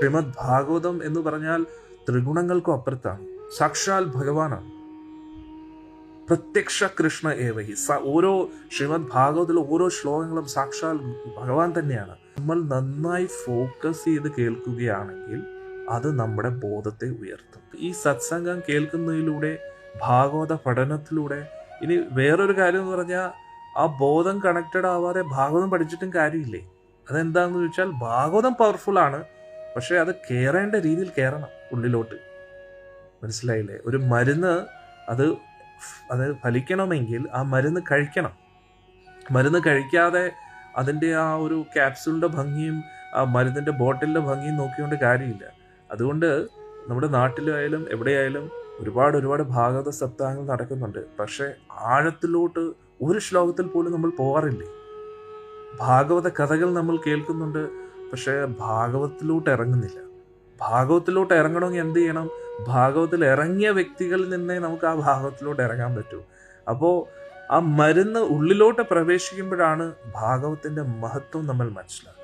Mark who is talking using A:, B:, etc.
A: ശ്രീമദ് ഭാഗവതം എന്ന് പറഞ്ഞാൽ ത്രിഗുണങ്ങൾക്കും അപ്പുറത്താണ്. സാക്ഷാൽ ഭഗവാനാണ്. പ്രത്യക്ഷ കൃഷ്ണ ഏവഹി. ഓരോ ശ്രീമദ് ഭാഗവതത്തിലെ ഓരോ ശ്ലോകങ്ങളും സാക്ഷാൽ ഭഗവാൻ തന്നെയാണ്. നമ്മൾ നന്നായി ഫോക്കസ് ചെയ്ത് കേൾക്കുകയാണെങ്കിൽ അത് നമ്മുടെ ബോധത്തെ ഉയർത്തും. ഈ സത്സംഗം കേൾക്കുന്നതിലൂടെ, ഭാഗവത പഠനത്തിലൂടെ, ഇനി വേറൊരു കാര്യം എന്ന് പറഞ്ഞാൽ ആ ബോധം കണക്റ്റഡ് ആവാതെ ഭാഗവതം പഠിച്ചിട്ടും കാര്യമില്ലേ. അതെന്താണെന്ന് ചോദിച്ചാൽ ഭാഗവതം പവർഫുൾ ആണ്, പക്ഷെ അത് കയറേണ്ട രീതിയിൽ കയറണം ഉള്ളിലോട്ട്. മനസ്സിലായില്ലേ? ഒരു മരുന്ന് അത് ഫലിക്കണമെങ്കിൽ ആ മരുന്ന് കഴിക്കണം. മരുന്ന് കഴിക്കാതെ അതിൻ്റെ ആ ഒരു ക്യാപ്സൂളിൻ്റെ ഭംഗിയും ആ മരുന്നിൻ്റെ ബോട്ടിലിൻ്റെ ഭംഗിയും നോക്കിക്കൊണ്ട് കാര്യമില്ല. അതുകൊണ്ട് നമ്മുടെ നാട്ടിലായാലും എവിടെയായാലും ഒരുപാട് ഭാഗവത സപ്താഹങ്ങൾ നടക്കുന്നുണ്ട്. പക്ഷേ ആഴത്തിലോട്ട് ഒരു ശ്ലോകത്തിൽ പോലും നമ്മൾ പോകാറില്ലേ. ഭാഗവത കഥകൾ നമ്മൾ കേൾക്കുന്നുണ്ട്, പക്ഷേ ഭാഗവതത്തിലോട്ട് ഇറങ്ങുന്നില്ല. ഭാഗവതത്തിലോട്ട് ഇറങ്ങണമെങ്കിൽ എന്ത് ചെയ്യണം? ഭാഗവതത്തിൽ ഇറങ്ങിയ വ്യക്തികളിൽ നിന്നേ നമുക്ക് ആ ഭാഗവതത്തിലോട്ട് ഇറങ്ങാൻ പറ്റൂ. അപ്പോൾ ആ മരുന്ന് ഉള്ളിലോട്ട് പ്രവേശിക്കുമ്പോഴാണ് ഭാഗവതത്തിൻ്റെ മഹത്വം നമ്മൾ മനസ്സിലാക്കുക.